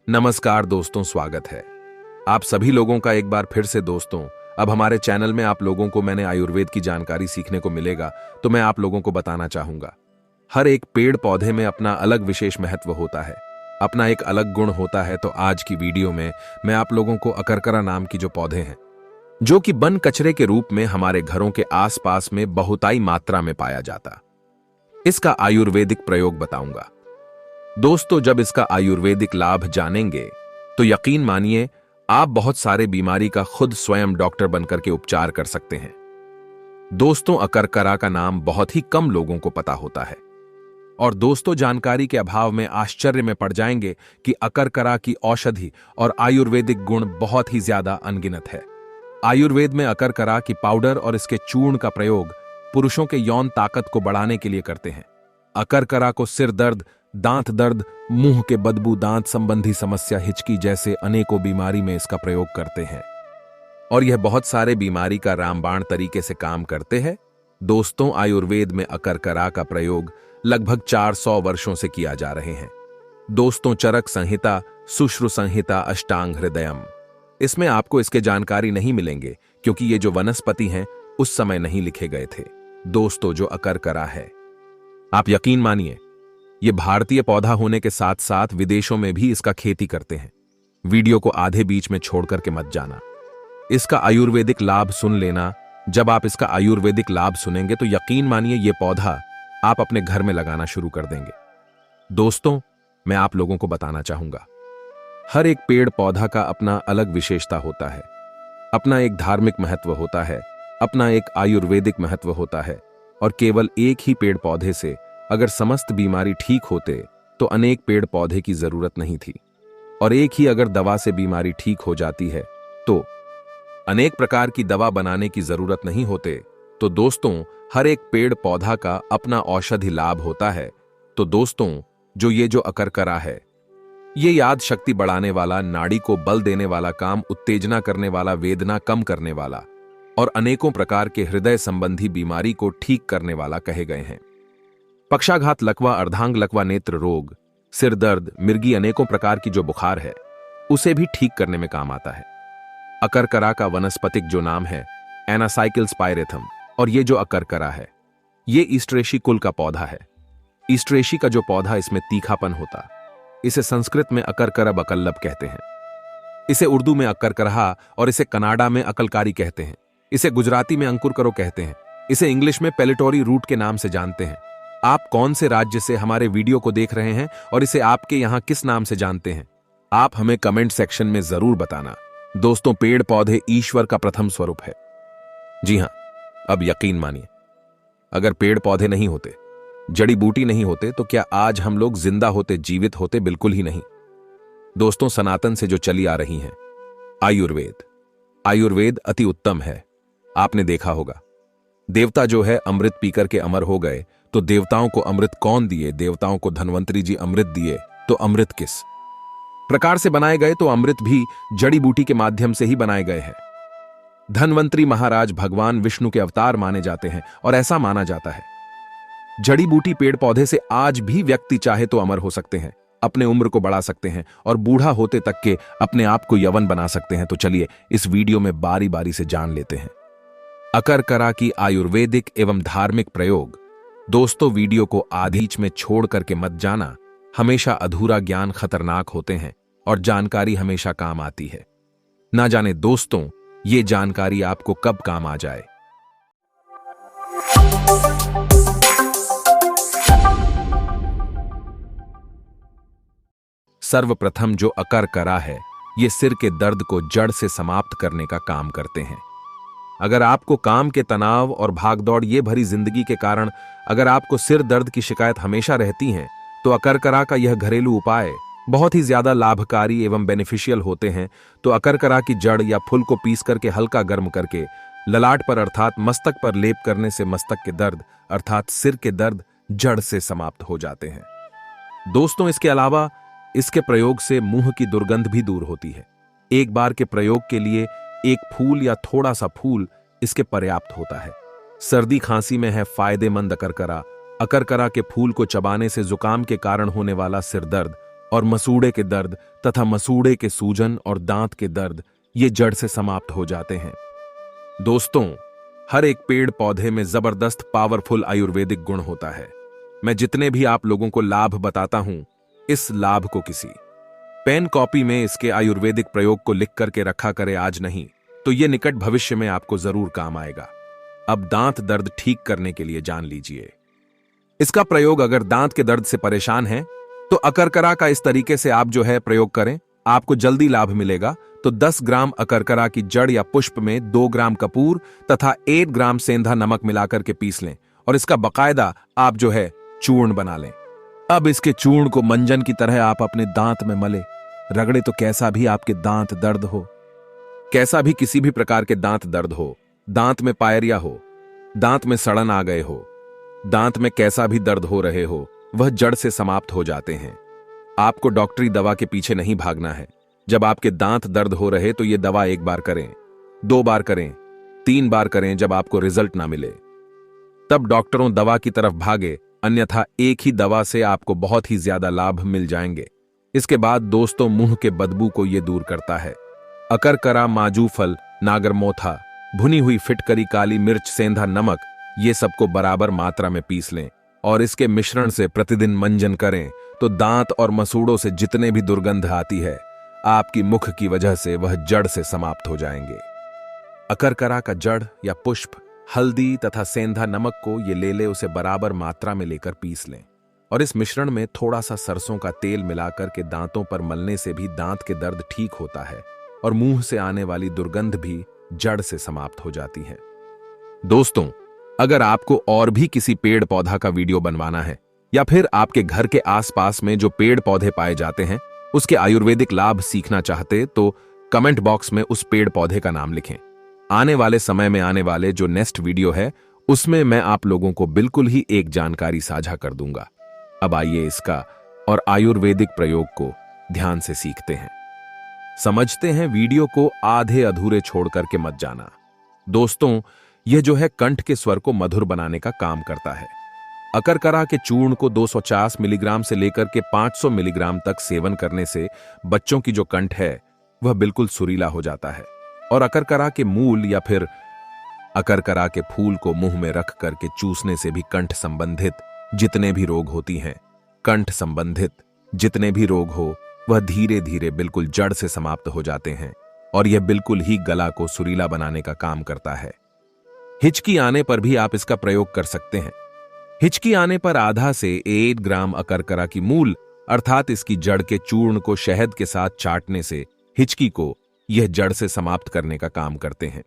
नमस्कार दोस्तों, स्वागत है आप सभी लोगों का एक बार फिर से। दोस्तों, अब हमारे चैनल में आप लोगों को मैंने आयुर्वेद की जानकारी सीखने को मिलेगा, तो मैं आप लोगों को बताना चाहूंगा। हर एक पेड़ पौधे में अपना अलग विशेष महत्व होता है, अपना एक अलग गुण होता है। तो आज की वीडियो में मैं आप लोगों को अकरकरा नाम की जो पौधे हैं, जो कि वन कचरे के रूप में हमारे घरों के आसपास में बहुताई मात्रा में पाया जाता, इसका आयुर्वेदिक प्रयोग बताऊंगा। दोस्तों, जब इसका आयुर्वेदिक लाभ जानेंगे तो यकीन मानिए आप बहुत सारे बीमारी का खुद स्वयं डॉक्टर बनकर के उपचार कर सकते हैं। दोस्तों, अकरकरा का नाम बहुत ही कम लोगों को पता होता है, और दोस्तों जानकारी के अभाव में आश्चर्य में पड़ जाएंगे कि अकरकरा की औषधि और आयुर्वेदिक गुण बहुत ही ज्यादा अनगिनत है। आयुर्वेद में अकरकरा की पाउडर और इसके चूर्ण का प्रयोग पुरुषों के यौन ताकत को बढ़ाने के लिए करते हैं। अकरकरा को सिर दर्द, दांत दर्द, मुंह के बदबू, दांत संबंधी समस्या, हिचकी जैसे अनेकों बीमारी में इसका प्रयोग करते हैं, और यह बहुत सारे बीमारी का रामबाण तरीके से काम करते हैं। दोस्तों, आयुर्वेद में अकरकरा का प्रयोग लगभग 400 वर्षों से किया जा रहे हैं। दोस्तों, चरक संहिता, सुश्रु संहिता, अष्टांग हृदयम, इसमें आपको इसके जानकारी नहीं मिलेंगे क्योंकि ये जो वनस्पति हैं उस समय नहीं लिखे गए थे। दोस्तों, जो अकरकरा है, आप यकीन मानिए ये भारतीय पौधा होने के साथ साथ विदेशों में भी इसका खेती करते हैं। वीडियो को आधे बीच में छोड़कर के मत जाना, इसका आयुर्वेदिक लाभ सुन लेना। जब आप इसका आयुर्वेदिक लाभ सुनेंगे तो यकीन मानिए ये पौधा आप अपने घर में लगाना शुरू कर देंगे। दोस्तों, मैं आप लोगों को बताना चाहूंगा, हर एक पेड़ पौधा का अपना अलग विशेषता होता है, अपना एक धार्मिक महत्व होता है, अपना एक आयुर्वेदिक महत्व होता है, और केवल एक ही पेड़ पौधे से अगर समस्त बीमारी ठीक होते तो अनेक पेड़ पौधे की जरूरत नहीं थी, और एक ही अगर दवा से बीमारी ठीक हो जाती है तो अनेक प्रकार की दवा बनाने की जरूरत नहीं होते। तो दोस्तों, हर एक पेड़ पौधा का अपना औषधि लाभ होता है। तो दोस्तों, जो अकरकरा है, ये याद शक्ति बढ़ाने वाला, नाड़ी को बल देने वाला, काम उत्तेजना करने वाला, वेदना कम करने वाला और अनेकों प्रकार के हृदय संबंधी बीमारी को ठीक करने वाला कहे गए हैं। पक्षाघात, लकवा, अर्धांग लकवा, नेत्र रोग, सिर दर्द, मिर्गी, अनेकों प्रकार की जो बुखार है उसे भी ठीक करने में काम आता है। अकरकरा का वनस्पतिक जो नाम है एनासाइकिल्स पायरेथम, और ये जो अकरकरा है ये ईस्ट्रेशी कुल का पौधा है। ईस्ट्रेशी का जो पौधा, इसमें तीखापन होता, इसे संस्कृत में अकरकरा बकल्लब कहते हैं, इसे उर्दू में अकरकरहा और इसे कनाडा में अकलकारी कहते हैं, इसे गुजराती में अंकुर करो कहते हैं, इसे इंग्लिश में पेलेटोरी रूट के नाम से जानते हैं। आप कौन से राज्य से हमारे वीडियो को देख रहे हैं और इसे आपके यहां किस नाम से जानते हैं, आप हमें कमेंट सेक्शन में जरूर बताना। दोस्तों, पेड़ पौधे ईश्वर का प्रथम स्वरूप है। जी हां, अब यकीन मानिए, अगर पेड़ पौधे नहीं होते, जड़ी बूटी नहीं होते, तो क्या आज हम लोग जिंदा होते, जीवित होते? बिल्कुल ही नहीं। दोस्तों, सनातन से जो चली आ रही हैं आयुर्वेद अति उत्तम है। आपने देखा होगा, देवता जो है अमृत पीकर के अमर हो गए, तो देवताओं को अमृत कौन दिए? देवताओं को धन्वंतरी जी अमृत दिए, तो अमृत किस प्रकार से बनाए गए? तो अमृत भी जड़ी बूटी के माध्यम से ही बनाए गए हैं। धन्वंतरी महाराज भगवान विष्णु के अवतार माने जाते हैं, और ऐसा माना जाता है जड़ी बूटी पेड़ पौधे से आज भी व्यक्ति चाहे तो अमर हो सकते हैं, अपने उम्र को बढ़ा सकते हैं, और बूढ़ा होते तक के अपने आप को यवन बना सकते हैं। तो चलिए इस वीडियो में बारी बारी से जान लेते हैं अकरकरा की आयुर्वेदिक एवं धार्मिक प्रयोग। दोस्तों, वीडियो को आधीच में छोड़ करके मत जाना, हमेशा अधूरा ज्ञान खतरनाक होते हैं और जानकारी हमेशा काम आती है। ना जाने दोस्तों, ये जानकारी आपको कब काम आ जाए। सर्वप्रथम जो अकरकरा है, ये सिर के दर्द को जड़ से समाप्त करने का काम करते हैं। अगर आपको काम के तनाव और भागदौड़ ये भरी जिंदगी के कारण अगर आपको सिर दर्द की शिकायत हमेशा रहती है, तो अकरकरा का यह घरेलू उपाय बहुत ही ज्यादा लाभकारी एवं बेनिफिशियल होते हैं। तो अकरकरा की जड़ या फूल को पीस करके हल्का गर्म करके ललाट पर अर्थात मस्तक पर लेप करने से मस्तक के दर्द अर्थात सिर के दर्द जड़ से समाप्त हो जाते हैं। दोस्तों, इसके अलावा इसके प्रयोग से मुंह की दुर्गंध भी दूर होती है। एक बार के प्रयोग के लिए एक फूल या थोड़ा सा फूल इसके पर्याप्त होता है। सर्दी खांसी में है फायदेमंद अकरकरा। अकरकरा के फूल को चबाने से जुकाम के कारण होने वाला सिर दर्द और मसूड़े के दर्द तथा मसूड़े के सूजन और दांत के दर्द ये जड़ से समाप्त हो जाते हैं। दोस्तों, हर एक पेड़ पौधे में जबरदस्त पावरफुल आयुर्वेदिक गुण होता है। मैं जितने भी आप लोगों को लाभ बताता हूं, इस लाभ को किसी पेन कॉपी में इसके आयुर्वेदिक प्रयोग को लिख करके रखा करे आज नहीं तो ये निकट भविष्य में आपको जरूर काम आएगा। अब दांत दर्द ठीक करने के लिए जान लीजिए इसका प्रयोग। अगर दांत के दर्द से परेशान हैं तो अकरकरा का इस तरीके से आप जो है प्रयोग करें, आपको जल्दी लाभ मिलेगा। तो 10 ग्राम अकरकरा की जड़ या पुष्प में 2 ग्राम कपूर तथा 1 ग्राम सेंधा नमक मिलाकर के पीस लें और इसका बकायदा आप जो है चूर्ण बना लें। अब इसके चूर्ण को मंजन की तरह आप अपने दांत में मले रगड़े। तो कैसा भी आपके दांत दर्द हो, कैसा भी किसी भी प्रकार के दांत दर्द हो, दांत में पायरिया हो, दांत में सड़न आ गए हो, दांत में कैसा भी दर्द हो रहे हो, वह जड़ से समाप्त हो जाते हैं। आपको डॉक्टरी दवा के पीछे नहीं भागना है। जब आपके दांत दर्द हो रहे तो यह दवा 1 बार करें, 2 बार करें, 3 बार करें। जब आपको रिजल्ट ना मिले तब डॉक्टरों दवा की तरफ भागे, अन्यथा एक ही दवा से आपको बहुत ही ज्यादा लाभ मिल जाएंगे। इसके बाद दोस्तों, मुंह के बदबू को यह दूर करता है। अकरकरा, माजू फल, नागरमोथा, भुनी हुई फिटकरी, काली मिर्च, सेंधा नमक, ये सबको बराबर मात्रा में पीस लें और इसके मिश्रण से प्रतिदिन मंजन करें तो दांत और मसूड़ों से जितने भी दुर्गंध आती है, आपकी मुख की वजह से वह जड़ से समाप्त हो जाएंगे। अकरकरा का जड़ या पुष्प, हल्दी तथा सेंधा नमक को ये ले उसे बराबर मात्रा में लेकर पीस लें और इस मिश्रण में थोड़ा सा सरसों का तेल मिलाकर के दांतों पर मलने से भी दांत के दर्द ठीक होता है और मुंह से आने वाली दुर्गंध भी जड़ से समाप्त हो जाती है। दोस्तों, अगर आपको और भी किसी पेड़ पौधा का वीडियो बनवाना है या फिर आपके घर के आसपास में जो पेड़ पौधे पाए जाते हैं उसके आयुर्वेदिक लाभ सीखना चाहते तो कमेंट बॉक्स में उस पेड़ पौधे का नाम लिखें। आने वाले समय में आने वाले जो नेक्स्ट वीडियो है उसमें मैं आप लोगों को बिल्कुल ही एक जानकारी साझा कर दूंगा। अब आइए इसका और आयुर्वेदिक प्रयोग को ध्यान से सीखते हैं, समझते हैं। वीडियो को आधे अधूरे छोड़ करके मत जाना। दोस्तों, यह जो है कंठ के स्वर को मधुर बनाने का काम करता है। अकरकरा के चूर्ण को 250 मिलीग्राम से लेकर के 500 मिलीग्राम तक सेवन करने से बच्चों की जो कंठ है वह बिल्कुल सुरीला हो जाता है। और अकरकरा के मूल या फिर अकरकरा के फूल को मुंह में रख करके चूसने से भी कंठ संबंधित जितने भी रोग होती हैं, कंठ संबंधित जितने भी रोग हो वह धीरे धीरे बिल्कुल जड़ से समाप्त हो जाते हैं और यह बिल्कुल ही गला को सुरीला बनाने का काम करता है। हिचकी आने पर भी आप इसका प्रयोग कर सकते हैं। हिचकी आने पर आधा से 1 ग्राम अकरकरा की मूल अर्थात इसकी जड़ के चूर्ण को शहद के साथ चाटने से हिचकी को यह जड़ से समाप्त करने का काम करते हैं।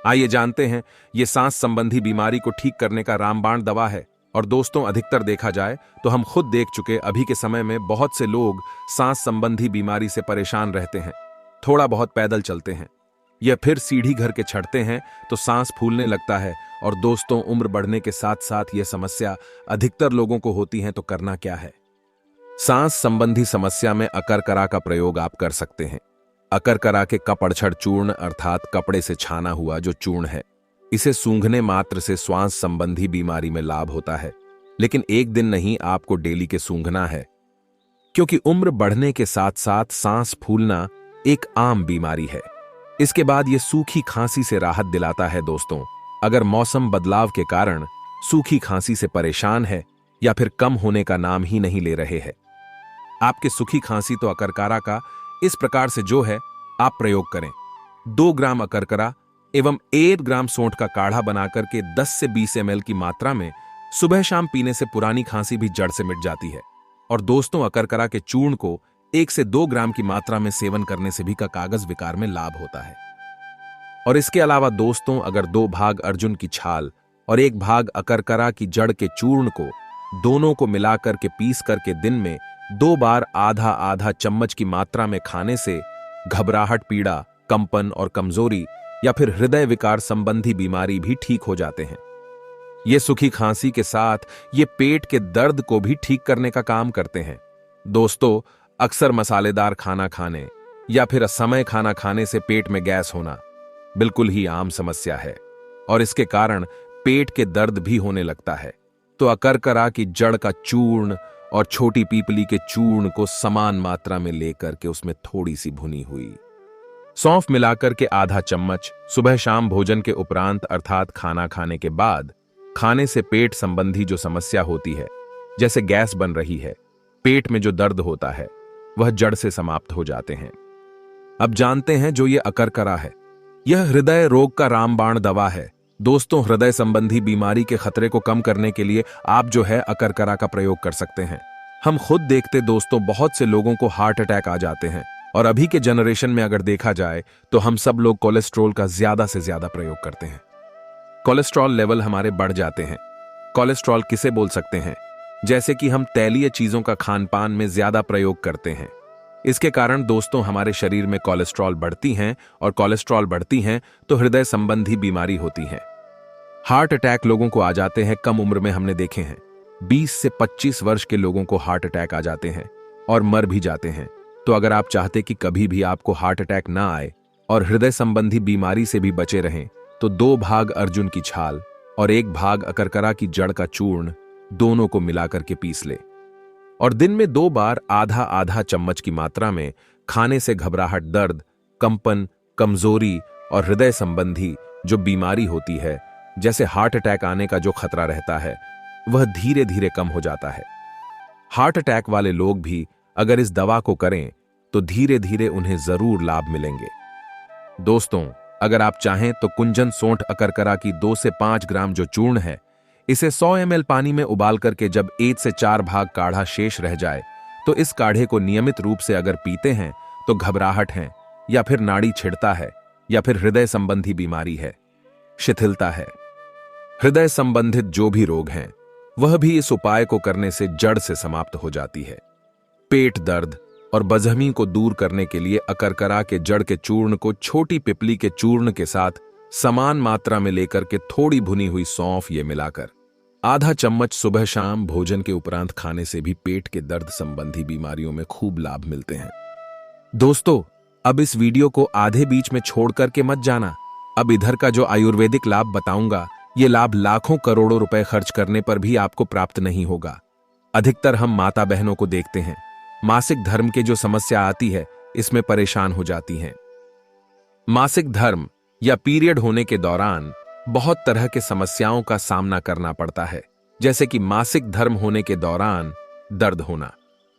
आइए जानते हैं, यह सांस संबंधी बीमारी को ठीक करने का रामबाण दवा है। और दोस्तों, अधिकतर देखा जाए तो हम खुद देख चुके अभी के समय में बहुत से लोग सांस संबंधी बीमारी से परेशान रहते हैं, थोड़ा बहुत पैदल चलते हैं या फिर सीढ़ी घर के चढ़ते हैं तो सांस फूलने लगता है। और दोस्तों, उम्र बढ़ने के साथ साथ यह समस्या अधिकतर लोगों को होती है। तो करना क्या है? सांस संबंधी समस्या में अकरकरा का प्रयोग आप कर सकते हैं। अकरकरा के कपड़छड़ चूर्ण अर्थात कपड़े से छाना हुआ जो चूर्ण है, इसे सूंघने मात्र से श्वास संबंधी बीमारी में लाभ होता है। लेकिन एक दिन नहीं, आपको डेली के सूंघना है, क्योंकि उम्र बढ़ने के साथ साथ सांस फूलना एक आम बीमारी है। इसके बाद यह सूखी खांसी से राहत दिलाता है। दोस्तों, अगर मौसम बदलाव के कारण सूखी खांसी से परेशान है या फिर कम होने का नाम ही नहीं ले रहे हैं आपके सूखी खांसी, तो अकरकरा का इस प्रकार से जो है आप प्रयोग करें। 2 ग्राम अकरकरा एवं 1 ग्राम सोंठ का काढ़ा बनाकर के 10 से 20 ml की मात्रा में सुबह शाम पीने से पुरानी खांसी भी जड़ से मिट जाती है। और दोस्तों, अकरकरा के चूर्ण को 1 से 2 ग्राम की मात्रा में सेवन करने से भी का कागज विकार में लाभ होता है। और इसके अलावा दोस्तों, अगर 2 भाग अर्जुन की छाल और 1 भाग अकरकरा की जड़ के चूर्ण को दोनों को मिलाकर के पीस करके दिन में 2 बार आधा आधा चम्मच की मात्रा में खाने से घबराहट, पीड़ा, कंपन और कमजोरी या फिर हृदय विकार संबंधी बीमारी भी ठीक हो जाते हैं। ये सूखी खांसी के साथ ये पेट के दर्द को भी ठीक करने का काम करते हैं। दोस्तों, अक्सर मसालेदार खाना खाने या फिर असमय खाना खाने से पेट में गैस होना बिल्कुल ही आम समस्या है और इसके कारण पेट के दर्द भी होने लगता है। तो अकरकरा की जड़ का चूर्ण और छोटी पीपली के चूर्ण को समान मात्रा में लेकर के उसमें थोड़ी सी भुनी हुई सौंफ मिलाकर के आधा चम्मच सुबह शाम भोजन के उपरांत अर्थात खाना खाने के बाद खाने से पेट संबंधी जो समस्या होती है, जैसे गैस बन रही है, पेट में जो दर्द होता है, वह जड़ से समाप्त हो जाते हैं। अब जानते हैं जो ये अकरकरा है, यह हृदय रोग का रामबाण दवा है। दोस्तों, हृदय संबंधी बीमारी के खतरे को कम करने के लिए आप जो है अकरकरा का प्रयोग कर सकते हैं। हम खुद देखते दोस्तों, बहुत से लोगों को हार्ट अटैक आ जाते हैं और अभी के जनरेशन में अगर देखा जाए तो हम सब लोग कोलेस्ट्रॉल का ज्यादा से ज्यादा प्रयोग करते हैं। कोलेस्ट्रॉल लेवल हमारे बढ़ जाते हैं। कोलेस्ट्रॉल किसे बोल सकते हैं? जैसे कि हम तैलीय चीजों का खान पान में ज्यादा प्रयोग करते हैं। इसके कारण दोस्तों हमारे शरीर में कोलेस्ट्रॉल बढ़ती हैं और कोलेस्ट्रॉल बढ़ती हैं तो हृदय संबंधी बीमारी होती है। हार्ट अटैक लोगों को आ जाते हैं कम उम्र में, हमने देखे हैं 20 से 25 वर्ष के लोगों को हार्ट अटैक आ जाते हैं और मर भी जाते हैं। तो अगर आप चाहते कि कभी भी आपको हार्ट अटैक ना आए और हृदय संबंधी बीमारी से भी बचे रहें तो 2 भाग अर्जुन की छाल और 1 भाग अकरकरा की जड़ का चूर्ण दोनों को मिलाकर के पीस ले और दिन में 2 बार आधा आधा चम्मच की मात्रा में खाने से घबराहट, दर्द, कंपन, कमजोरी और हृदय संबंधी जो बीमारी होती है, जैसे हार्ट अटैक आने का जो खतरा रहता है, वह धीरे धीरे कम हो जाता है। हार्ट अटैक वाले लोग भी अगर इस दवा को करें तो धीरे धीरे उन्हें जरूर लाभ मिलेंगे। दोस्तों, अगर आप चाहें तो कुंजन सोंठ अकरकरा की 2 से 5 ग्राम जो चूर्ण है, इसे 100 ml पानी में उबाल करके जब 1 से 4 भाग काढ़ा शेष रह जाए तो इस काढ़े को नियमित रूप से अगर पीते हैं तो घबराहट है या फिर नाड़ी छिड़ता है या फिर हृदय संबंधी बीमारी है, शिथिलता है, हृदय संबंधित जो भी रोग हैं, वह भी इस उपाय को करने से जड़ से समाप्त हो जाती है। पेट दर्द और बजहमी को दूर करने के लिए अकरकरा के जड़ के चूर्ण को छोटी पिपली के चूर्ण के साथ समान मात्रा में लेकर के थोड़ी भुनी हुई सौंफ ये मिलाकर आधा चम्मच सुबह शाम भोजन के उपरांत खाने से भी पेट के दर्द संबंधी बीमारियों में खूब लाभ मिलते हैं। दोस्तों, अब इस वीडियो को आधे बीच में छोड़ करके मत जाना। अब इधर का जो आयुर्वेदिक लाभ बताऊंगा, ये लाभ लाखों करोड़ों रुपए खर्च करने पर भी आपको प्राप्त नहीं होगा। अधिकतर हम माता बहनों को देखते हैं, मासिक धर्म की जो समस्या आती है इसमें परेशान हो जाती हैं। मासिक धर्म या पीरियड होने के दौरान बहुत तरह के समस्याओं का सामना करना पड़ता है, जैसे कि मासिक धर्म होने के दौरान दर्द होना,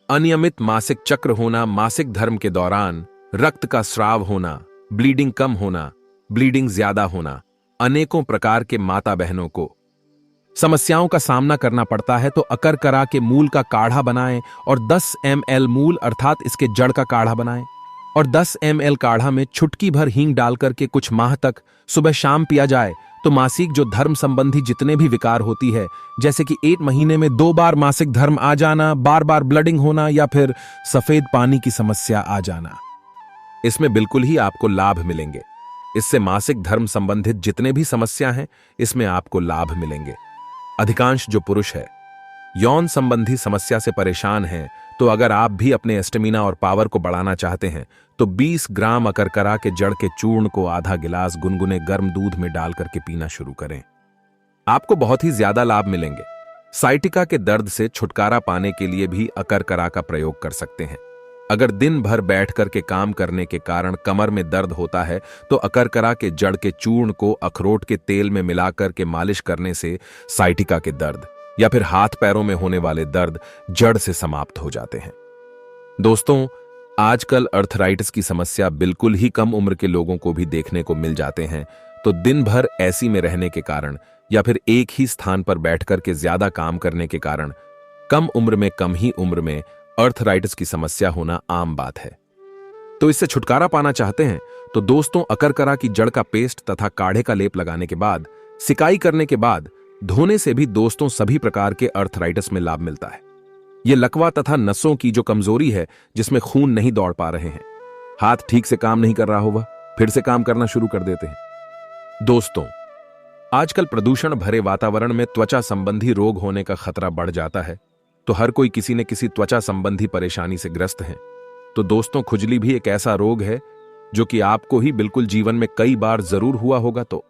अनियमित मासिक चक्र होना, मासिक धर्म के दौरान रक्त का स्राव होना, ब्लीडिंग कम होना, ब्लीडिंग ज्यादा होना। अनेकों प्रकार के माता बहनों को समस्याओं का सामना करना पड़ता है। तो अकरकरा के मूल का काढ़ा बनाएं और 10 ml मूल अर्थात इसके जड़ का काढ़ा बनाएं और 10 ml काढ़ा में चुटकी भर हींग डालकर के कुछ माह तक सुबह शाम पिया जाए तो मासिक जो धर्म संबंधी जितने भी विकार होती है, जैसे कि 1 महीने में 2 बार मासिक धर्म आ जाना, बार बार ब्लडिंग होना या फिर सफेद पानी की समस्या आ जाना, इसमें बिल्कुल ही आपको लाभ मिलेंगे। इससे मासिक धर्म संबंधित जितने भी समस्या हैं, इसमें आपको लाभ मिलेंगे। अधिकांश जो पुरुष है यौन संबंधी समस्या से परेशान हैं, तो अगर आप भी अपने स्टेमिना और पावर को बढ़ाना चाहते हैं तो 20 ग्राम अकरकरा के जड़ के चूर्ण को आधा गिलास गुनगुने गर्म दूध में डाल करके पीना शुरू करें। आपको बहुत ही ज्यादा लाभ मिलेंगे। साइटिका के दर्द से छुटकारा पाने के लिए भी अकरकरा का प्रयोग कर सकते हैं। अगर दिन भर बैठ करके काम करने के कारण कमर में दर्द होता है तो अकरकरा के जड़ के चूर्ण को अखरोट के तेल में मिलाकर के मालिश करने से साइटिका के दर्द या फिर हाथ पैरों में होने वाले दर्द जड़ से समाप्त हो जाते हैं। दोस्तों, आजकल अर्थराइटिस की समस्या बिल्कुल ही कम उम्र के लोगों को भी देखने को मिल जाते हैं। तो दिन भर ऐसी में रहने के कारण या फिर एक ही स्थान पर बैठकर के ज्यादा काम करने के कारण कम ही उम्र में अर्थराइटिस की समस्या होना आम बात है। तो इससे छुटकारा पाना चाहते हैं तो दोस्तों, अकरकरा की जड़ का पेस्ट तथा काढ़े का लेप लगाने के बाद, सिकाई करने के बाद धोने से भी दोस्तों सभी प्रकार के अर्थराइटिस में लाभ मिलता है। यह लकवा तथा नसों की जो कमजोरी है, जिसमें खून नहीं दौड़ पा रहे हैं, हाथ ठीक से काम नहीं कर रहा हो, वह फिर से काम करना शुरू कर देते हैं। दोस्तों, आजकल प्रदूषण भरे वातावरण में त्वचा संबंधी रोग होने का खतरा बढ़ जाता है। तो हर कोई किसी न किसी त्वचा संबंधी परेशानी से ग्रस्त है। तो दोस्तों, खुजली भी एक ऐसा रोग है जो कि आपको ही बिल्कुल जीवन में कई बार जरूर हुआ होगा। तो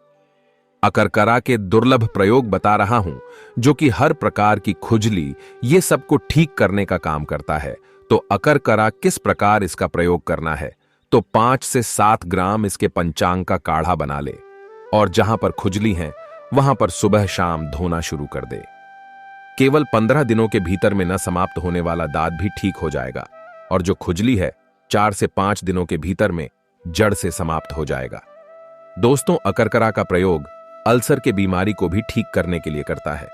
अकरकरा के दुर्लभ प्रयोग बता रहा हूं, जो कि हर प्रकार की खुजली ये सब को ठीक करने का काम करता है। तो अकरकरा किस प्रकार इसका प्रयोग करना है? तो 5 से 7 ग्राम इसके पंचांग का काढ़ा बना ले और जहां पर खुजली है वहां पर सुबह शाम धोना शुरू कर दे। केवल 15 दिनों के भीतर में न समाप्त होने वाला दाद भी ठीक हो जाएगा और जो खुजली है 4 से 5 दिनों के भीतर में जड़ से समाप्त हो जाएगा। दोस्तों, अकरकरा का प्रयोग अल्सर के बीमारी को भी ठीक करने के लिए करता है।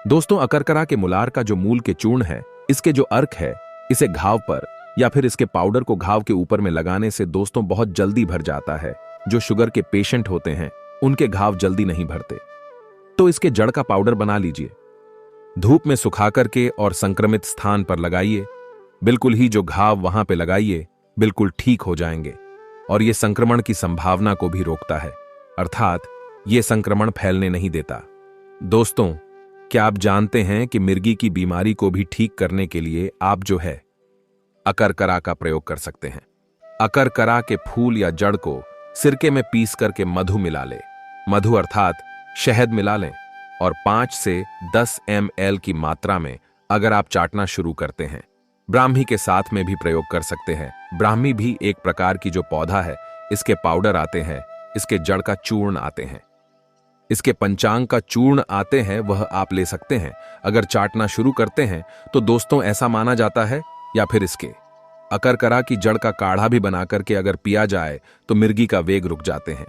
दोस्तों, अकरकरा के मुलार का जो मूल के चूर्ण है, इसके जो अर्क है, इसे घाव पर या फिर इसके पाउडर को घाव के ऊपर में लगाने से दोस्तों बहुत जल्दी भर जाता है। जो शुगर के पेशेंट होते हैं उनके घाव जल्दी नहीं भरते। तो इसके जड़ का पाउडर बना लीजिए, धूप में सुखा करके और संक्रमित स्थान पर लगाइए। बिल्कुल ही जो घाव वहां पे लगाइए बिल्कुल ठीक हो जाएंगे और यह संक्रमण की संभावना को भी रोकता है, अर्थात यह संक्रमण फैलने नहीं देता। दोस्तों, क्या आप जानते हैं कि मिर्गी की बीमारी को भी ठीक करने के लिए आप जो है अकरकरा का प्रयोग कर सकते हैं। अकरकरा के फूल या जड़ को सिरके में पीस करके मधु मिला ले, मधु अर्थात शहद मिला लें और 5 से 10 ml की मात्रा में अगर आप चाटना शुरू करते हैं। ब्राह्मी के साथ में भी प्रयोग कर सकते हैं। ब्राह्मी भी एक प्रकार की जो पौधा है, इसके पाउडर आते हैं, इसके जड़ का चूर्ण आते हैं, इसके पंचांग का चूर्ण आते हैं, वह आप ले सकते हैं। अगर चाटना शुरू करते हैं तो दोस्तों ऐसा माना जाता है, या फिर इसके अकरकरा की जड़ का काढ़ा भी बना करके अगर पिया जाए तो मिर्गी का वेग रुक जाते हैं।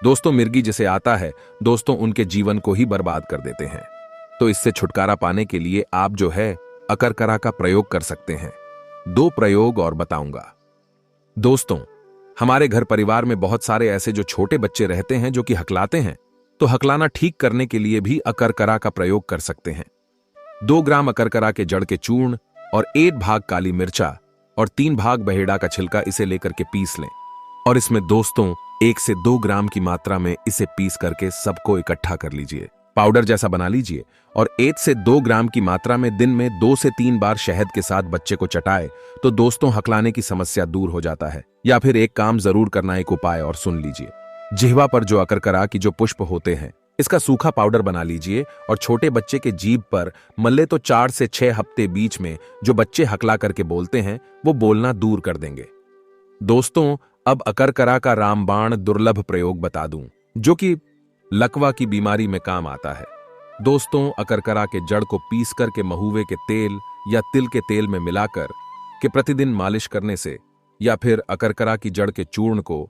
दोस्तों, मिर्गी जिसे आता है दोस्तों उनके जीवन को ही बर्बाद कर देते हैं। तो इससे छुटकारा पाने के लिए आप जो है अकरकरा का प्रयोग कर सकते हैं। 2 प्रयोग और बताऊंगा। दोस्तों, हमारे घर परिवार में बहुत सारे ऐसे जो छोटे बच्चे रहते हैं जो कि हकलाते हैं, तो हकलाना ठीक करने के लिए भी अकरकरा का प्रयोग कर सकते हैं। 2 ग्राम अकरकरा के जड़ के चूर्ण और 1 भाग काली मिर्चा और 3 भाग बहेड़ा का छिलका इसे लेकर के पीस लें और इसमें दोस्तों 1 से 2 ग्राम की मात्रा में इसे पीस करके सबको इकट्ठा कर लीजिए, पाउडर जैसा बना लीजिए और 1 से 2 ग्राम की मात्रा में दिन में 2 से 3 बार शहद के साथ बच्चे को चटाए तो दोस्तों हकलाने की समस्या दूर हो जाता है। या फिर एक काम जरूर करना, एक उपाय और सुन लीजिए। जिह्वा पर जो अकरकरा की जो पुष्प होते हैं, इसका सूखा पाउडर बना लीजिए और छोटे बच्चे के जीभ पर मल्ले तो 4 से 6 हफ्ते बीच में जो बच्चे हकला करके बोलते हैं वो बोलना दूर कर देंगे। दोस्तों, अब अकरकरा का रामबाण दुर्लभ प्रयोग बता दूं, जो कि लकवा की बीमारी में काम आता है। दोस्तों, अकरकरा के जड़ को पीस करके महुए के तेल या तिल के तेल में मिलाकर के प्रतिदिन मालिश करने से, या फिर अकरकरा की जड़ के चूर्ण को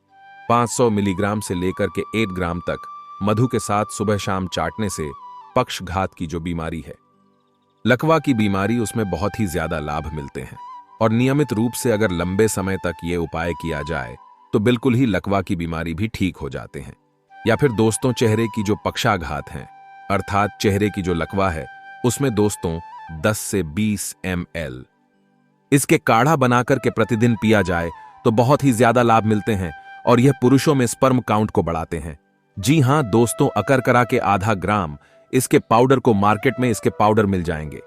500 मिलीग्राम से लेकर के 1 ग्राम तक मधु के साथ सुबह शाम चाटने से पक्षघात की जो बीमारी है, लकवा की बीमारी, उसमें बहुत ही ज्यादा लाभ मिलते हैं। और नियमित रूप से अगर लंबे समय तक ये उपाय किया जाए तो बिल्कुल ही लकवा की बीमारी भी ठीक हो जाते हैं। या फिर दोस्तों, चेहरे की जो पक्षाघात है, अर्थात चेहरे की जो लकवा है, उसमें दोस्तों 10 से 20 ml इसके काढ़ा बनाकर के प्रतिदिन पिया जाए तो बहुत ही ज्यादा लाभ मिलते हैं और यह पुरुषों में स्पर्म काउंट को बढ़ाते हैं। जी हां दोस्तों, अकरकरा के आधा ग्राम इसके पाउडर को मार्केट में इसके पाउडर मिल जाएंगे।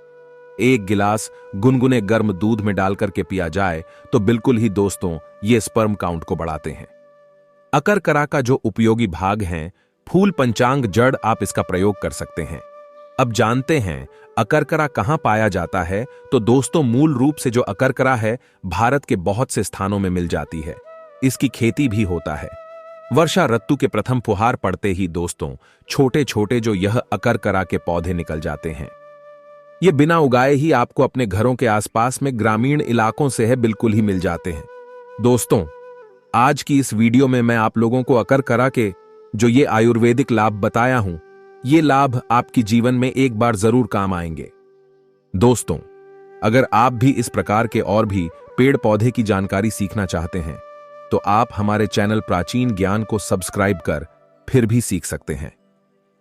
1 गिलास गुनगुने गर्म दूध में डालकर के पिया जाए तो बिल्कुल ही दोस्तों ये स्पर्म काउंट को बढ़ाते हैं। अकरकरा का जो उपयोगी भाग हैं, फूल, पंचांग, जड़, आप इसका प्रयोग कर सकते हैं। अब जानते हैं अकरकरा कहां पाया जाता है। तो दोस्तों, मूल रूप से जो अकरकरा है भारत के बहुत से स्थानों में मिल जाती है। इसकी खेती भी होता है। वर्षा ऋतु के प्रथम फुहार पड़ते ही दोस्तों छोटे छोटे जो यह अकरकरा के पौधे निकल जाते हैं। ये बिना उगाए ही आपको अपने घरों के आसपास में ग्रामीण इलाकों से है बिल्कुल ही मिल जाते हैं। दोस्तों, आज की इस वीडियो में मैं आप लोगों को अकरकरा के जो ये आयुर्वेदिक लाभ बताया हूं, ये लाभ आपकी जीवन में एक बार जरूर काम आएंगे। दोस्तों, अगर आप भी इस प्रकार के और भी पेड़ पौधे की जानकारी सीखना चाहते हैं तो आप हमारे चैनल प्राचीन ज्ञान को सब्सक्राइब कर फिर भी सीख सकते हैं।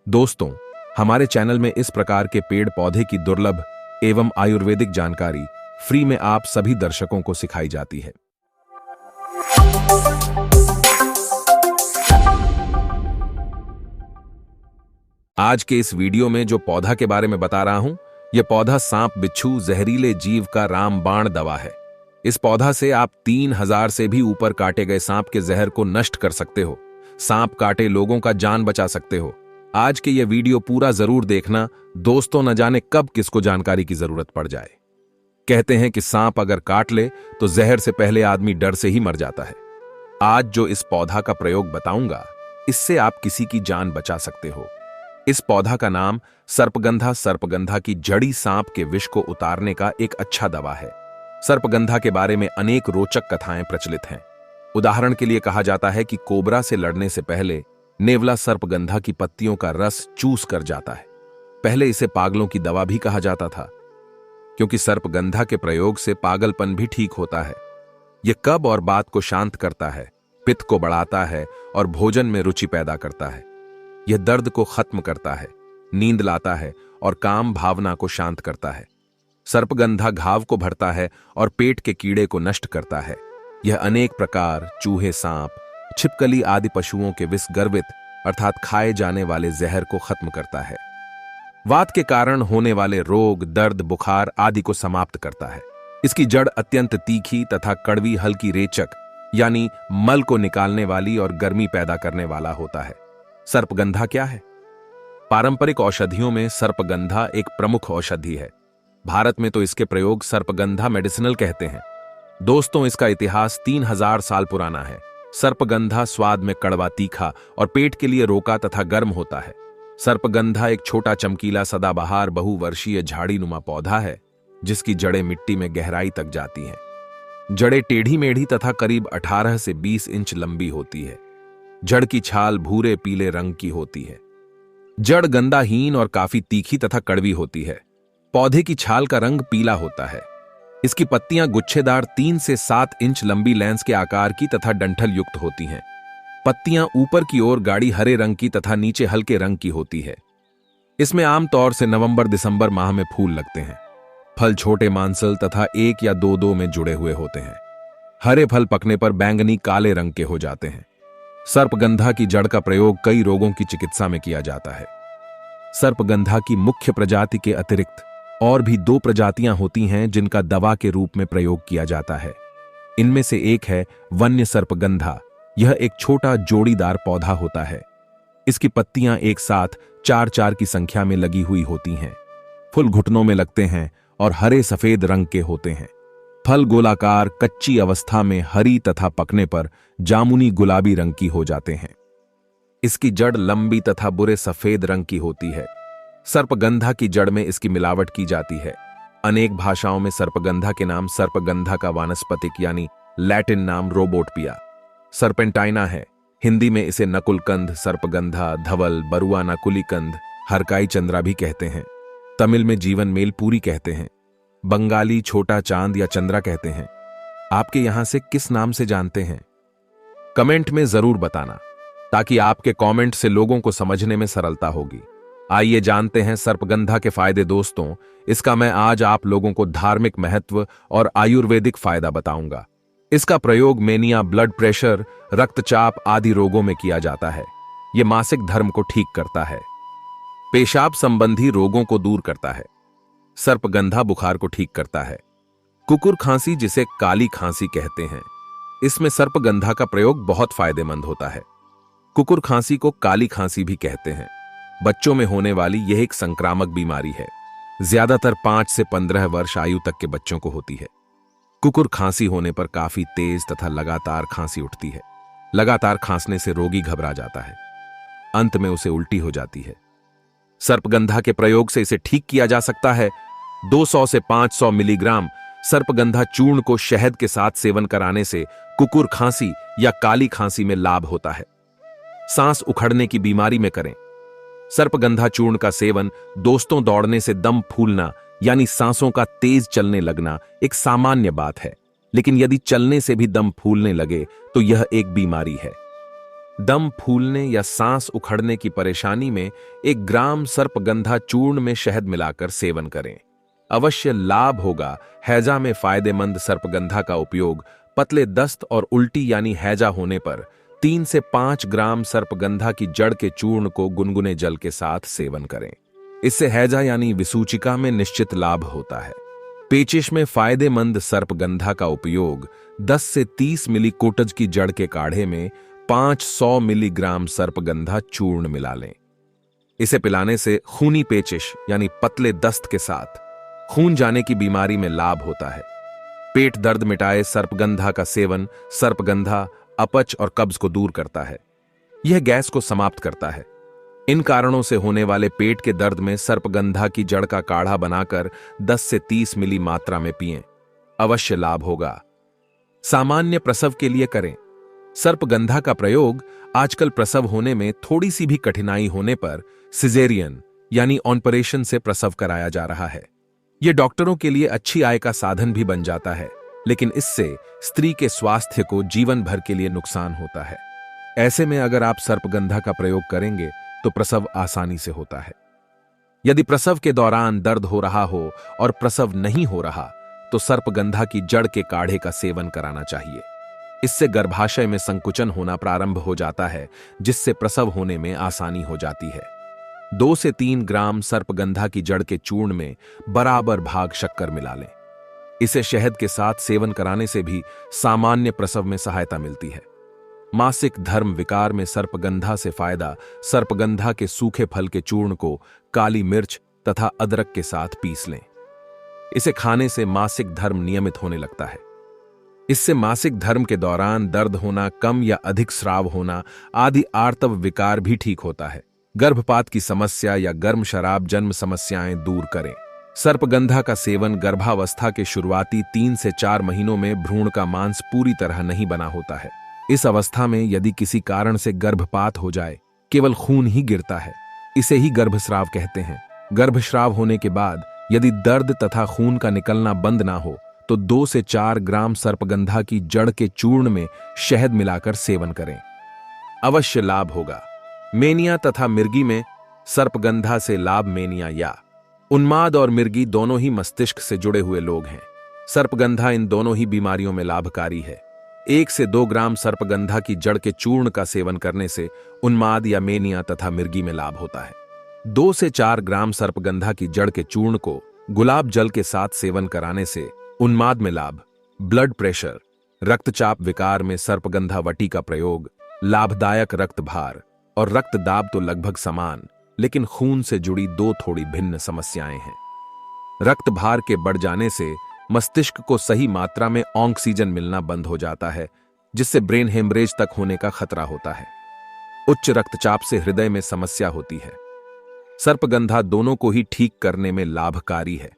दोस्तों, हमारे चैनल में इस प्रकार के पेड़ पौधे की दुर्लभ एवं आयुर्वेदिक जानकारी फ्री में आप सभी दर्शकों को सिखाई जाती है। आज के इस वीडियो में जो पौधा के बारे में बता रहा हूं, यह पौधा सांप बिच्छू जहरीले जीव का रामबाण दवा है। इस पौधा से आप 3000 से भी ऊपर काटे गए सांप के जहर को नष्ट कर सकते हो। सांप काटे लोगों का जान बचा सकते हो। आज के ये वीडियो पूरा जरूर देखना दोस्तों, न जाने कब किसको जानकारी की जरूरत पड़ जाए। कहते हैं कि सांप अगर काट ले तो जहर से पहले आदमी डर से ही मर जाता है। आज जो इस पौधा का प्रयोग बताऊंगा, इससे आप किसी की जान बचा सकते हो। इस पौधा का नाम सर्पगंधा। सर्पगंधा की जड़ी सांप के विष को उतारने का एक अच्छा दवा है। सर्पगंधा के बारे में अनेक रोचक कथाएं प्रचलित हैं। उदाहरण के लिए कहा जाता है कि कोबरा से लड़ने से पहले नेवला सर्पगंधा की पत्तियों का रस चूस कर जाता है। पहले इसे पागलों की दवा भी कहा जाता था, क्योंकि सर्पगंधा के प्रयोग से पागलपन भी ठीक होता है। यह कब्ज और बात को शांत करता है, पित्त को बढ़ाता है और भोजन में रुचि पैदा करता है। यह दर्द को खत्म करता है, नींद लाता है और काम भावना को शांत करता है। सर्पगंधा घाव को भरता है और पेट के कीड़े को नष्ट करता है। यह अनेक प्रकार चूहे, सांप, छिपकली आदि पशुओं के विष गर्भित अर्थात खाए जाने वाले जहर को खत्म करता है। वात के कारण होने वाले रोग, दर्द, बुखार आदि को समाप्त करता है। इसकी जड़ अत्यंत तीखी तथा कड़वी, हल्की रेचक यानी मल को निकालने वाली और गर्मी पैदा करने वाला होता है। सर्पगंधा क्या है? पारंपरिक औषधियों में सर्पगंधा एक प्रमुख औषधि है। भारत में तो इसके प्रयोग सर्पगंधा मेडिसिनल कहते हैं। दोस्तों, इसका इतिहास 3000 साल पुराना है। सर्पगंधा स्वाद में कड़वा, तीखा और पेट के लिए रोका तथा गर्म होता है। सर्पगंधा एक छोटा, चमकीला, सदाबहार, बहुवर्षीय झाड़ीनुमा पौधा है जिसकी जड़ें मिट्टी में गहराई तक जाती हैं। जड़ें टेढ़ी मेढ़ी तथा करीब 18 से 20 इंच लंबी होती है। जड़ की छाल भूरे पीले रंग की होती है। जड़ गंधाहीन और काफी तीखी तथा कड़वी होती है। पौधे की छाल का रंग पीला होता है। इसकी पत्तियां गुच्छेदार 3 से 7 इंच लंबी लेंस के आकार की तथा डंठल युक्त होती हैं। पत्तियां ऊपर की ओर गाढ़ी हरे रंग की तथा नीचे हल्के रंग की होती है। इसमें आमतौर से नवंबर-दिसंबर माह में फूल लगते हैं। फल छोटे, मांसल तथा 1 या 2 में जुड़े हुए होते हैं। हरे फल पकने पर बैंगनी काले रंग के हो जाते हैं। सर्पगंधा की जड़ का प्रयोग कई रोगों की चिकित्सा में किया जाता है। सर्पगंधा की मुख्य प्रजाति के अतिरिक्त और भी 2 प्रजातियां होती हैं जिनका दवा के रूप में प्रयोग किया जाता है। इनमें से एक है वन्य सर्पगंधा। यह एक छोटा जोड़ीदार पौधा होता है। इसकी पत्तियां एक साथ 4-4 की संख्या में लगी हुई होती हैं। फूल घुटनों में लगते हैं और हरे सफेद रंग के होते हैं। फल गोलाकार, कच्ची अवस्था में हरी तथा पकने पर जामुनी गुलाबी रंग की हो जाते हैं। इसकी जड़ लंबी तथा बुरे सफेद रंग की होती है। सर्पगंधा की जड़ में इसकी मिलावट की जाती है। अनेक भाषाओं में सर्पगंधा के नाम सर्पगंधा का वानस्पतिक यानी लैटिन नाम रोबोटपिया सर्पेंटाइना है। हिंदी में इसे नकुलकंद, सर्पगंधा, धवल, बरुआ, नकुलीकंद, हरकाई चंद्रा भी कहते हैं। तमिल में जीवन मेल पूरी कहते हैं। बंगाली छोटा चांद या चंद्रा कहते हैं। आपके यहां से किस नाम से जानते हैं? कमेंट में जरूर बताना, ताकि आपके कमेंट से लोगों को समझने में सरलता होगी। आइए जानते हैं सर्पगंधा के फायदे। दोस्तों, इसका मैं आज आप लोगों को धार्मिक महत्व और आयुर्वेदिक फायदा बताऊंगा। इसका प्रयोग मेनिया, ब्लड प्रेशर, रक्तचाप आदि रोगों में किया जाता है। यह मासिक धर्म को ठीक करता है। पेशाब संबंधी रोगों को दूर करता है। सर्पगंधा बुखार को ठीक करता है। कुकुर खांसी, जिसे काली खांसी कहते हैं, इसमें सर्पगंधा का प्रयोग बहुत फायदेमंद होता है। कुकुर खांसी को काली खांसी भी कहते हैं। बच्चों में होने वाली यह एक संक्रामक बीमारी है। ज्यादातर 5 से 15 वर्ष आयु तक के बच्चों को होती है। कुकुर खांसी होने पर काफी तेज तथा लगातार खांसी उठती है। लगातार खांसने से रोगी घबरा जाता है। अंत में उसे उल्टी हो जाती है। सर्पगंधा के प्रयोग से इसे ठीक किया जा सकता है। 200 से 500 मिलीग्राम सर्पगंधा चूर्ण को शहद के साथ सेवन कराने से कुकुर खांसी या काली खांसी में लाभ होता है। सांस उखड़ने की बीमारी में करें। सर्पगंधा चूर्ण का सेवन दोस्तों, दौड़ने से दम फूलना यानी सांसों का तेज चलने लगना एक सामान्य बात है, लेकिन यदि चलने से भी दम फूलने लगे तो यह एक बीमारी है। दम फूलने या सांस उखड़ने की परेशानी में 1 ग्राम सर्पगंधा चूर्ण में शहद मिलाकर सेवन करें, अवश्य लाभ होगा। हैजा में फायदेमंद सर्पगंधा का उपयोग पतले दस्त और उल्टी यानी हैजा होने पर 3 से 5 ग्राम सर्पगंधा की जड़ के चूर्ण को गुनगुने जल के साथ सेवन करें। इससे हैजा यानी विसूचिका में निश्चित लाभ होता है। पेचिश में फायदेमंद सर्पगंधा का उपयोग 10 से 30 मिली कोटज की जड़ के काढ़े में 500 मिलीग्राम सर्पगंधा चूर्ण मिला लें। इसे पिलाने से खूनी पेचिश यानी पतले दस्त के साथ खून जाने की बीमारी में लाभ होता है। पेट दर्द मिटाए सर्पगंधा का सेवन सर्पगंधा अपच और कब्ज को दूर करता है। यह गैस को समाप्त करता है। इन कारणों से होने वाले पेट के दर्द में सर्पगंधा की जड़ का काढ़ा बनाकर 10 से 30 मिली मात्रा में पिएं। अवश्य लाभ होगा। सामान्य प्रसव के लिए करें। सर्पगंधा का प्रयोग आजकल प्रसव होने में थोड़ी सी भी कठिनाई होने पर सिजेरियन यानी ऑपरेशन से प्रसव कराया जा रहा है। यह डॉक्टरों के लिए अच्छी आय का साधन भी बन जाता है, लेकिन इससे स्त्री के स्वास्थ्य को जीवन भर के लिए नुकसान होता है। ऐसे में अगर आप सर्पगंधा का प्रयोग करेंगे तो प्रसव आसानी से होता है। यदि प्रसव के दौरान दर्द हो रहा हो और प्रसव नहीं हो रहा तो सर्पगंधा की जड़ के काढ़े का सेवन कराना चाहिए। इससे गर्भाशय में संकुचन होना प्रारंभ हो जाता है, जिससे प्रसव होने में आसानी हो जाती है। 2 से 3 ग्राम सर्पगंधा की जड़ के चूर्ण में बराबर भाग शक्कर मिला लें। इसे शहद के साथ सेवन कराने से भी सामान्य प्रसव में सहायता मिलती है। मासिक धर्म विकार में सर्पगंधा से फायदा। सर्पगंधा के सूखे फल के चूर्ण को काली मिर्च तथा अदरक के साथ पीस लें। इसे खाने से मासिक धर्म नियमित होने लगता है। इससे मासिक धर्म के दौरान दर्द होना, कम या अधिक स्राव होना आदि आर्तव विकार भी ठीक होता है। गर्भपात की समस्या या गर्म शराब जन्म समस्याएं दूर करें। सर्पगंधा का सेवन गर्भावस्था के शुरुआती 3 से 4 महीनों में भ्रूण का मांस पूरी तरह नहीं बना होता है। इस अवस्था में यदि किसी कारण से गर्भपात हो जाए, केवल खून ही गिरता है, इसे ही गर्भस्राव कहते हैं। गर्भस्राव होने के बाद यदि दर्द तथा खून का निकलना बंद ना हो तो 2 से 4 ग्राम सर्पगंधा की जड़ के चूर्ण में शहद मिलाकर सेवन करें। अवश्य लाभ होगा। मेनिया तथा मिर्गी में सर्पगंधा से लाभ। मेनिया या उन्माद और मिर्गी दोनों ही मस्तिष्क से जुड़े हुए लोग हैं। सर्पगंधा इन दोनों ही बीमारियों में लाभकारी है। 1 से 2 ग्राम सर्पगंधा की जड़ के चूर्ण का सेवन करने से उन्माद या मेनिया तथा मिर्गी में लाभ होता है। 2 से 4 ग्राम सर्पगंधा की जड़ के चूर्ण को गुलाब जल के साथ सेवन कराने से उन्माद में लाभ। ब्लड प्रेशर, रक्तचाप विकार में सर्पगंधा वटी का प्रयोग लाभदायक। रक्त भार और रक्तदाब तो लगभग समान, लेकिन खून से जुड़ी 2 थोड़ी भिन्न समस्याएं हैं। रक्त भार के बढ़ जाने से मस्तिष्क को सही मात्रा में ऑक्सीजन मिलना बंद हो जाता है, जिससे ब्रेन हेमरेज तक होने का खतरा होता है। उच्च रक्तचाप से हृदय में समस्या होती है। सर्पगंधा दोनों को ही ठीक करने में लाभकारी है।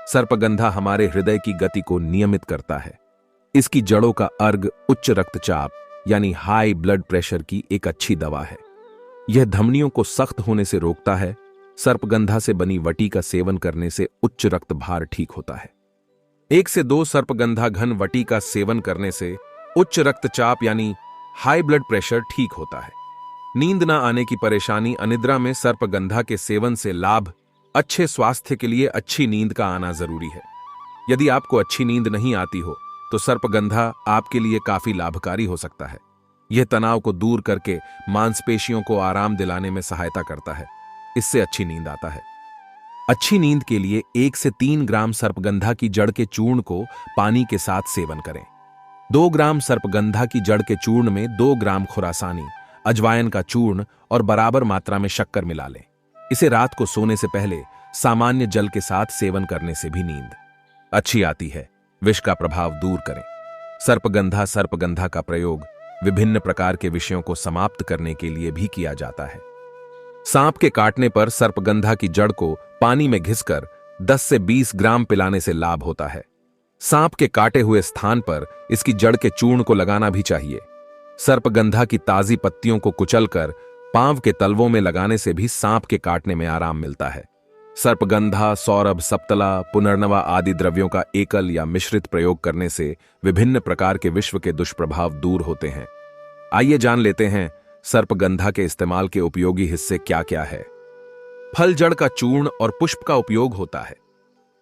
सर्पगंधा हमारे हृदय की गति को नियमित करता है। इसकी जड़ों का अर्घ उच्च रक्तचाप यानी हाई ब्लड प्रेशर की एक अच्छी दवा है। यह धमनियों को सख्त होने से रोकता है। सर्पगंधा से बनी वटी का सेवन करने से उच्च रक्त भार ठीक होता है। 1 से 2 सर्पगंधा घन वटी का सेवन करने से उच्च रक्तचाप यानी हाई ब्लड प्रेशर ठीक होता है। नींद न आने की परेशानी, अनिद्रा में सर्पगंधा के सेवन से लाभ। अच्छे स्वास्थ्य के लिए अच्छी नींद का आना जरूरी है। यदि आपको अच्छी नींद नहीं आती हो तो सर्पगंधा आपके लिए काफी लाभकारी हो सकता है। यह तनाव को दूर करके मांसपेशियों को आराम दिलाने में सहायता करता है। इससे अच्छी नींद आता है। अच्छी नींद के लिए 1 से 3 ग्राम सर्पगंधा की जड़ के चूर्ण को पानी के साथ सेवन करें। 2 ग्राम सर्पगंधा की जड़ के चूर्ण में 2 ग्राम खुरासानी, अजवाइन का चूर्ण और बराबर मात्रा में शक्कर मिला लें। इसे रात को सोने से पहले सामान्य जल के साथ सेवन करने से भी नींद अच्छी आती है। विष का प्रभाव दूर करें। सर्पगंधा का प्रयोग विभिन्न प्रकार के विषयों को समाप्त करने के लिए भी किया जाता है। सांप के काटने पर सर्पगंधा की जड़ को पानी में घिसकर 10 से 20 ग्राम पिलाने से लाभ होता है। सांप के काटे हुए स्थान पर इसकी जड़ के चूर्ण को लगाना भी चाहिए। सर्पगंधा की ताजी पत्तियों को कुचलकर पांव के तलवों में लगाने से भी सांप के काटने में आराम मिलता है। सर्पगंधा, सौरभ, सप्तला, पुनर्नवा आदि द्रव्यों का एकल या मिश्रित प्रयोग करने से विभिन्न प्रकार के विश्व के दुष्प्रभाव दूर होते हैं। आइए जान लेते हैं सर्पगंधा के इस्तेमाल के उपयोगी हिस्से क्या क्या है। फल, जड़ का चूर्ण और पुष्प का उपयोग होता है।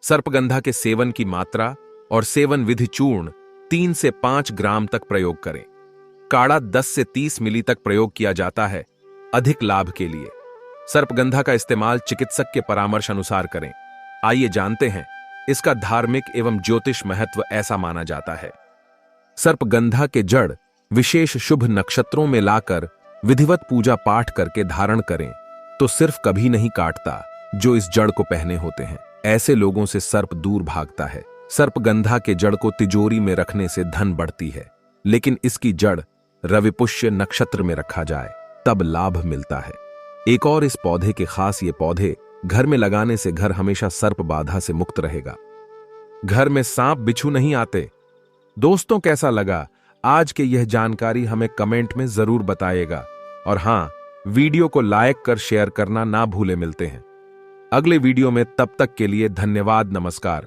सर्पगंधा के सेवन की मात्रा और सेवन विधि। चूर्ण 3 से 5 ग्राम तक प्रयोग करें। काढ़ा 10 से 30 मिली तक प्रयोग किया जाता है। अधिक लाभ के लिए सर्पगंधा का इस्तेमाल चिकित्सक के परामर्श अनुसार करें। आइए जानते हैं इसका धार्मिक एवं ज्योतिष महत्व। ऐसा माना जाता है सर्पगंधा के जड़ विशेष शुभ नक्षत्रों में लाकर विधिवत पूजा पाठ करके धारण करें तो सिर्फ कभी नहीं काटता जो इस जड़ को पहने होते हैं। ऐसे लोगों से सर्प दूर भागता है। सर्पगंधा के जड़ को तिजोरी में रखने से धन बढ़ती है, लेकिन इसकी जड़ रविपुष्य नक्षत्र में रखा जाए तब लाभ मिलता है। एक और इस पौधे के खास, ये पौधे घर में लगाने से घर हमेशा सर्प बाधा से मुक्त रहेगा। घर में सांप बिच्छू नहीं आते। दोस्तों, कैसा लगा आज के यह जानकारी हमें कमेंट में जरूर बताइएगा, और हां, वीडियो को लाइक कर शेयर करना ना भूले। मिलते हैं अगले वीडियो में, तब तक के लिए धन्यवाद, नमस्कार।